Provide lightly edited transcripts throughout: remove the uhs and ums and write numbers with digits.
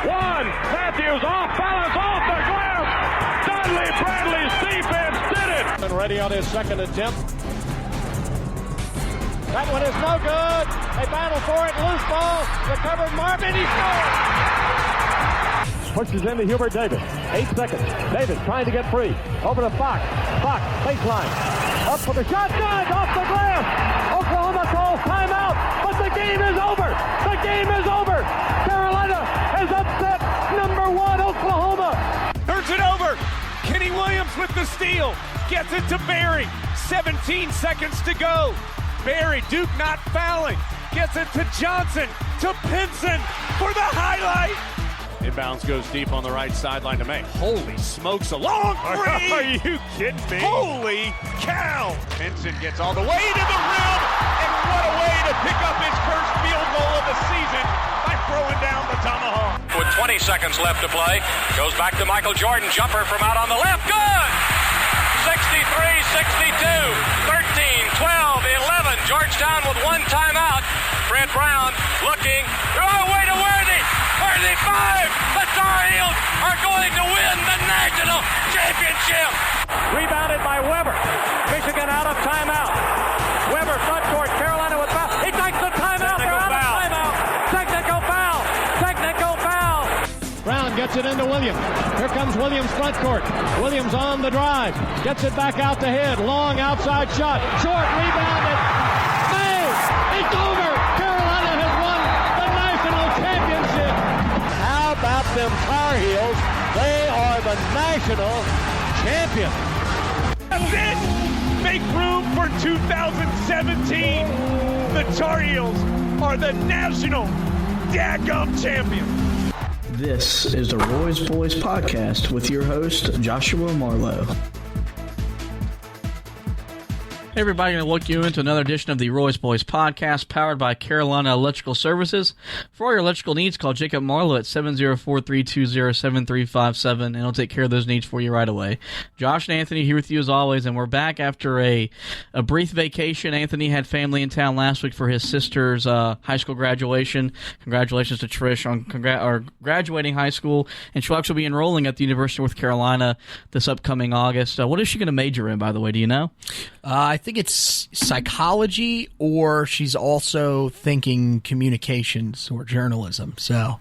one. Matthews off balance, off the glass. Dudley Bradley's defense did it. And ready on his second attempt. That one is no good. They battle for it. Loose ball. Recovered Marvin. He scores. Pushes into Hubert Davis. 8 seconds. Davis trying to get free. Over to Fox. Fox, baseline. Up for the shot. Good. Off the glass. Oklahoma calls timeout. But the game is over. The game is over. Carolina has upset number 1 Oklahoma. Turns it over. Kenny Williams with the steal. Gets it to Barry. 17 seconds to go. Barry, Duke not fouling. Gets it to Johnson, to Pinson for the highlight. Inbounds goes deep on the right sideline to May. Holy smokes, a long three. Are you kidding me? Holy cow. Pinson gets all the way to the rim. And what a way to pick up his first field goal of the season by throwing down the tomahawk. With 20 seconds left to play, goes back to Michael Jordan. Jumper from out on the left. Good! 63-62, 13, 12, 11. Georgetown with one timeout. Fred Brown looking. Oh, way to Worthy. Worthy 5. The Tar Heels are going to win the national championship. Rebounded by Weber. Michigan out of timeout. Weber front court. Carolina with foul. He takes the timeout. They're out of timeout. Technical foul. Technical foul. Brown gets it into Williams. Here comes Williams front court. Williams on the drive. Gets it back out to head. Long outside shot. Short rebounded. May. It's over. Carolina has won the national championship. How about them Tar Heels? They are the national champions. That's it. Make room for 2017. The Tar Heels are the national daggum champions. This is the Roy's Boys Podcast with your host, Joshua Marlowe. Hey everybody, going to welcome you into another edition of the Roy's Boys Podcast, powered by Carolina Electrical Services. For all your electrical needs, call Jacob Marlowe at 704-320-7357, and he'll take care of those needs for you right away. Josh and Anthony here with you as always, and we're back after a brief vacation. Anthony had family in town last week for his sister's high school graduation. Congratulations to Trish on graduating high school, and she'll actually be enrolling at the University of North Carolina this upcoming August. What is she going to major in, by the way? Do you know? I think it's psychology, or she's also thinking communications or journalism. So,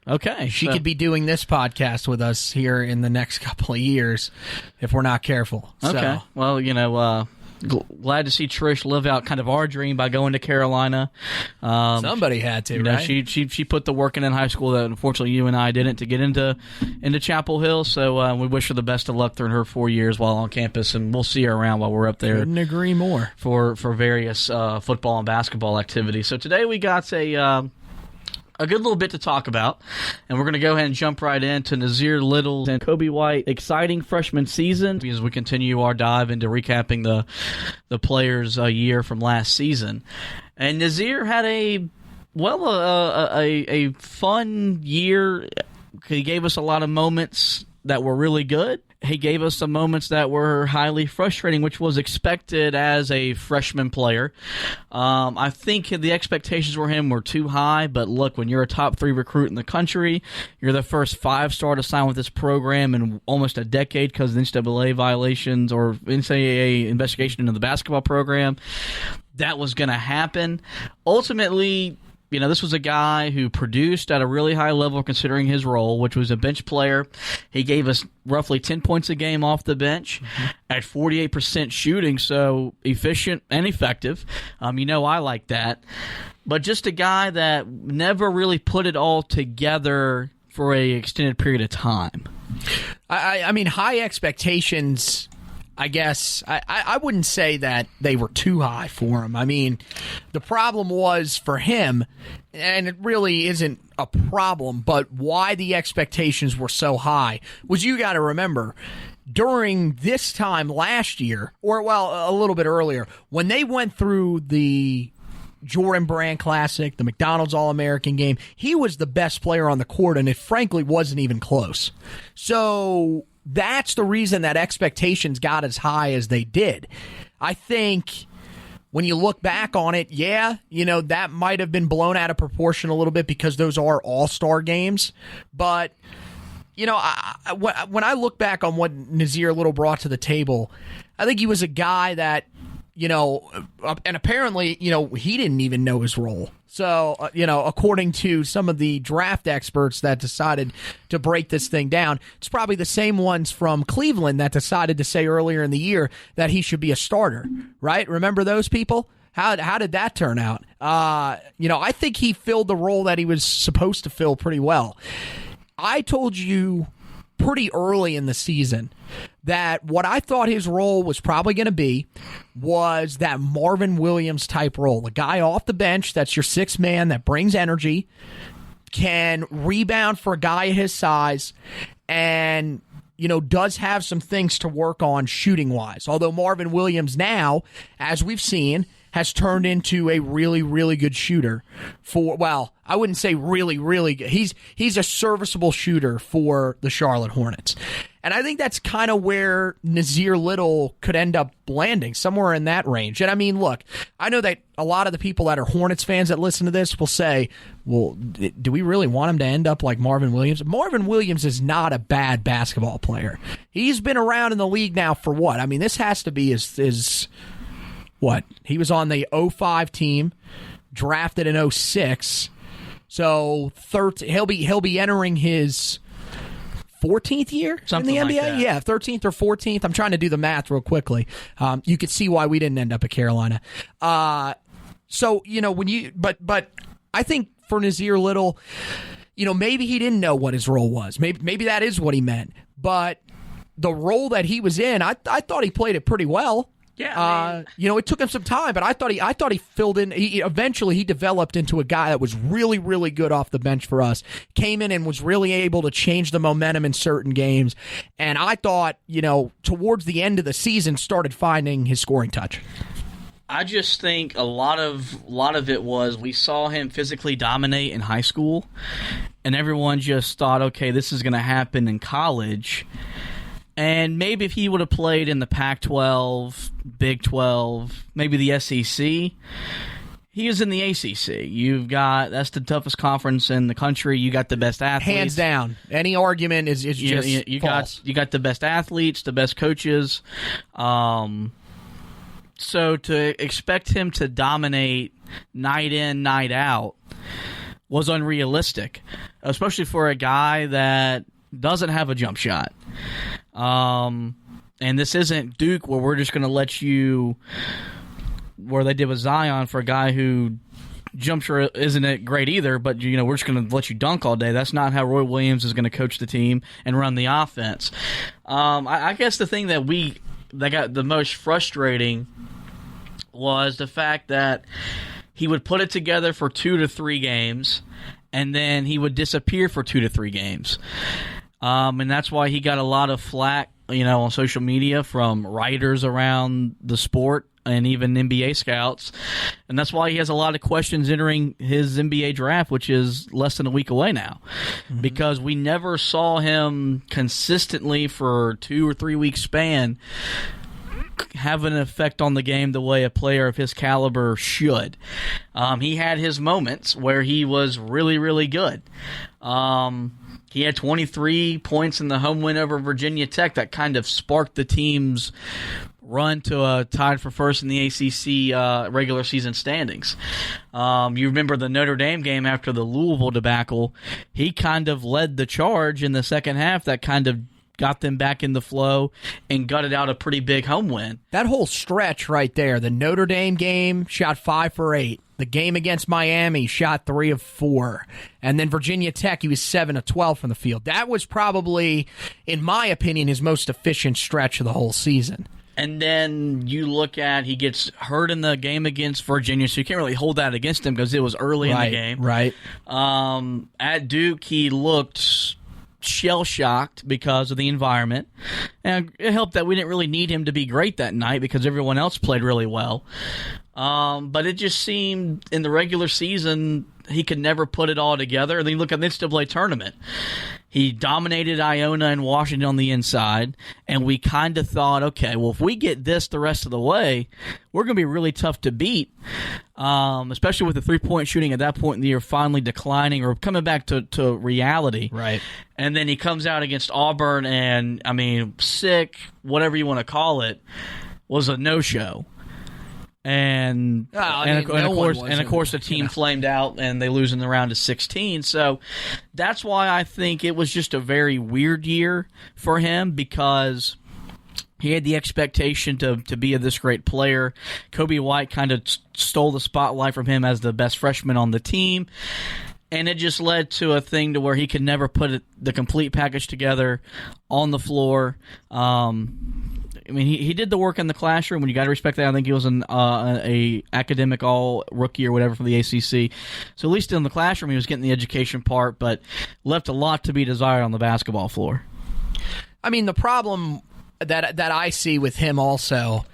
okay, she could be doing this podcast with us here in the next couple of years if we're not careful. Okay, so. Well, glad to see Trish live out kind of our dream by going to Carolina. Somebody had to, right? She put the work in high school that unfortunately you and I didn't to get into Chapel Hill. So we wish her the best of luck through her 4 years while on campus, and we'll see her around while we're up there. Couldn't agree more. For various football and basketball activities. So today we got a good little bit to talk about, and we're going to go ahead and jump right into Nazir Little and Coby White exciting freshman season as we continue our dive into recapping the players' year from last season. And Nazir had a fun year. He gave us a lot of moments that were really good. He gave us some moments that were highly frustrating, which was expected as a freshman player. I think the expectations for him were too high, but look, when you're a top 3 recruit in the country, you're the first 5-star to sign with this program in almost a decade because of NCAA violations or NCAA investigation into the basketball program. That was going to happen. Ultimately, this was a guy who produced at a really high level considering his role, which was a bench player. He gave us roughly 10 points a game off the bench at 48% shooting, so efficient and effective. I like that. But just a guy that never really put it all together for an extended period of time. I mean, high expectations. I guess I wouldn't say that they were too high for him. I mean, the problem was for him, and it really isn't a problem, but why the expectations were so high was, you got to remember, during this time last year, or a little bit earlier, when they went through the Jordan Brand Classic, the McDonald's All-American game, he was the best player on the court, and it frankly wasn't even close. So that's the reason that expectations got as high as they did. I think when you look back on it, that might have been blown out of proportion a little bit because those are all-star games. But, when I look back on what Nazir Little brought to the table, I think he was a guy that, and apparently, he didn't even know his role. So, according to some of the draft experts that decided to break this thing down, it's probably the same ones from Cleveland that decided to say earlier in the year that he should be a starter, right? Remember those people? How did that turn out? I think he filled the role that he was supposed to fill pretty well. I told you pretty early in the season that what I thought his role was probably going to be was that Marvin Williams type role. The guy off the bench that's your sixth man that brings energy, can rebound for a guy his size, and does have some things to work on shooting-wise. Although Marvin Williams now, as we've seen, has turned into a really, really good shooter I wouldn't say really, really good. He's a serviceable shooter for the Charlotte Hornets. And I think that's kind of where Nazir Little could end up landing, somewhere in that range. And I mean, look, I know that a lot of the people that are Hornets fans that listen to this will say, well, do we really want him to end up like Marvin Williams? Marvin Williams is not a bad basketball player. He's been around in the league now for what? I mean, this has to be his what? He was on the 05 team, drafted in 06. So he'll be entering his 14th year Something in the NBA? like that. Yeah, 13th or 14th. I'm trying to do the math real quickly. You could see why we didn't end up at Carolina. So, but I think for Nazir Little, maybe he didn't know what his role was. Maybe that is what he meant. But the role that he was in, I thought he played it pretty well. Yeah, it took him some time, but I thought he filled in. Eventually he developed into a guy that was really, really good off the bench for us. Came in and was really able to change the momentum in certain games. And I thought, towards the end of the season, started finding his scoring touch. I just think a lot of it was we saw him physically dominate in high school, and everyone just thought, okay, this is going to happen in college. And maybe if he would have played in the Pac-12, Big 12, maybe the SEC, he was in the ACC. That's the toughest conference in the country. You got the best athletes. Hands down. Any argument is just false. You got the best athletes, the best coaches. So to expect him to dominate night in, night out was unrealistic, especially for a guy that doesn't have a jump shot. And this isn't Duke where we're just going to let you, where they did with Zion for a guy who jump shot isn't it great either, but we're just going to let you dunk all day. That's not how Roy Williams is going to coach the team and run the offense. I guess the thing that got the most frustrating was the fact that he would put it together for 2 to 3 games, and then he would disappear for 2 to 3 games. And that's why he got a lot of flack, on social media from writers around the sport and even NBA scouts. And that's why he has a lot of questions entering his NBA draft, which is less than a week away now. Mm-hmm. Because we never saw him consistently for 2 or 3 week span have an effect on the game the way a player of his caliber should. He had his moments where he was really, really good. He had 23 points in the home win over Virginia Tech that kind of sparked the team's run to a tied for first in the ACC regular season standings. You remember the Notre Dame game after the Louisville debacle. He kind of led the charge in the second half that kind of got them back in the flow and gutted out a pretty big home win. That whole stretch right there, the Notre Dame game, shot 5 for 8. The game against Miami, shot 3 of 4. And then Virginia Tech, he was 7 of 12 from the field. That was probably, in my opinion, his most efficient stretch of the whole season. And then you look at, he gets hurt in the game against Virginia, so you can't really hold that against him because it was early in the game. Right. At Duke, he looked shell-shocked because of the environment. And it helped that we didn't really need him to be great that night because everyone else played really well. But it just seemed in the regular season he could never put it all together. And then you look at the NCAA tournament. He dominated Iona and Washington on the inside, and we kind of thought, okay, well, if we get this the rest of the way, we're going to be really tough to beat, especially with the three-point shooting at that point in the year finally declining or coming back to reality. Right. And then he comes out against Auburn, and, I mean, sick, whatever you want to call it, was a no-show. And of course the team flamed out and they lose in the round of 16. So that's why I think it was just a very weird year for him, because he had the expectation to be this great player. Coby White kind of stole the spotlight from him as the best freshman on the team. And it just led to a thing to where he could never put the complete package together on the floor. I mean, he did the work in the classroom, and you got to respect that. I think he was an academic all-rookie or whatever for the ACC. So at least in the classroom, he was getting the education part, but left a lot to be desired on the basketball floor. I mean, the problem that I see with him also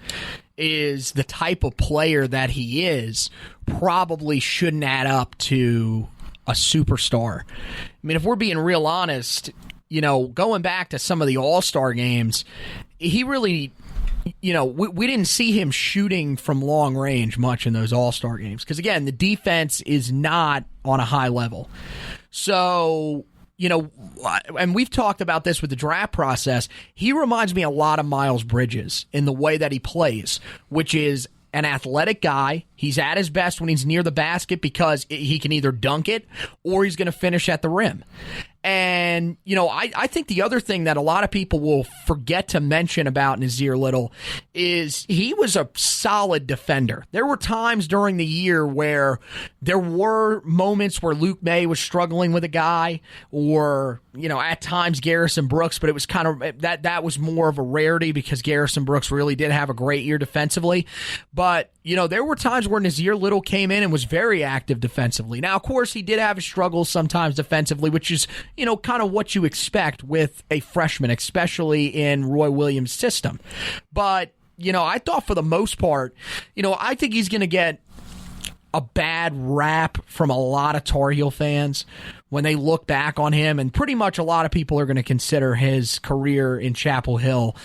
is the type of player that he is probably shouldn't add up to a superstar. I mean, if we're being real honest, going back to some of the All-Star games, he really, we didn't see him shooting from long range much in those All-Star games. Because, again, the defense is not on a high level. So, and we've talked about this with the draft process, he reminds me a lot of Miles Bridges in the way that he plays, which is an athletic guy. He's at his best when he's near the basket because he can either dunk it or he's going to finish at the rim. And, I think the other thing that a lot of people will forget to mention about Nassir Little is he was a solid defender. There were times during the year where there were moments where Luke May was struggling with a guy, or, at times Garrison Brooks, but it was kind of that was more of a rarity because Garrison Brooks really did have a great year defensively. But, there were times where Nassir Little came in and was very active defensively. Now, of course, he did have his struggles sometimes defensively, which is, kind of what you expect with a freshman, especially in Roy Williams' system. But, I thought for the most part, I think he's going to get a bad rap from a lot of Tar Heel fans when they look back on him, and pretty much a lot of people are going to consider his career in Chapel Hill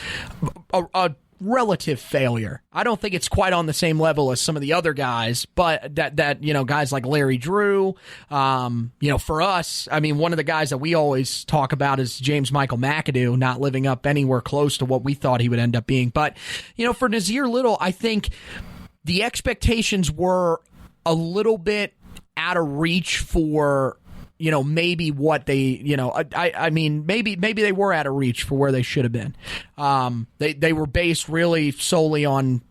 a relative failure. I don't think it's quite on the same level as some of the other guys, but that guys like Larry Drew, for us, I mean, one of the guys that we always talk about is James Michael McAdoo, not living up anywhere close to what we thought he would end up being. But, for Nassir Little, I think the expectations were a little bit out of reach for maybe what they, maybe they were out of reach for where they should have been. They were based really solely on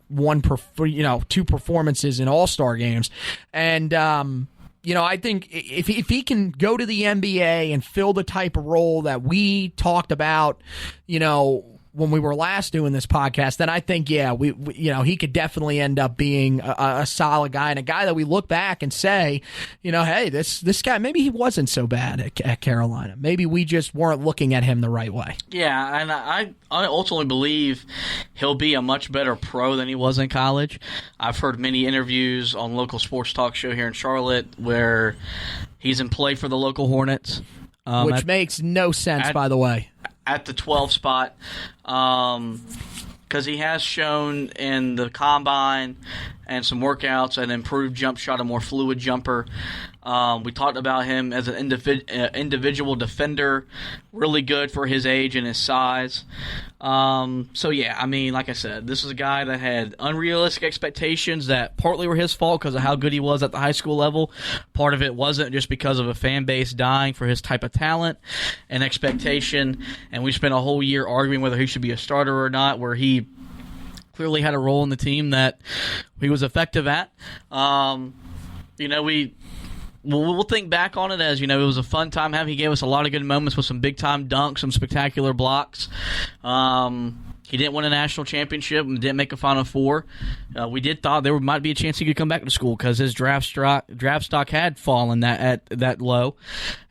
two performances in All-Star games. And, I think if he can go to the NBA and fill the type of role that we talked about, when we were last doing this podcast, then I think, he could definitely end up being a solid guy, and a guy that we look back and say, hey, this guy, maybe he wasn't so bad at Carolina. Maybe we just weren't looking at him the right way. Yeah, and I ultimately believe he'll be a much better pro than he was in college. I've heard many interviews on local sports talk show here in Charlotte where he's in play for the local Hornets. Which makes no sense, by the way. At the 12 spot, because he has shown in the combine and some workouts an improved jump shot, a more fluid jumper. We talked about him as an individual defender, really good for his age and his size. Like I said, this is a guy that had unrealistic expectations that partly were his fault because of how good he was at the high school level. Part of it wasn't just because of a fan base dying for his type of talent and expectation. And we spent a whole year arguing whether he should be a starter or not, where he clearly had a role in the team that he was effective at. We'll think back on it as, it was a fun time having. He gave us a lot of good moments with some big-time dunks, some spectacular blocks. He didn't win a national championship and didn't make a Final Four. We did thought there might be a chance he could come back to school because his draft stock had fallen that low,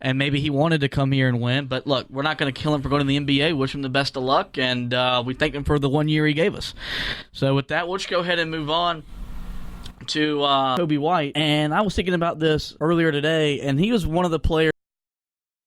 and maybe he wanted to come here and win. But look, we're not going to kill him for going to the NBA. Wish him the best of luck, and we thank him for the 1 year he gave us. So with that, we'll just go ahead and move on to Coby White. And I was thinking about this earlier today, and he was one of the players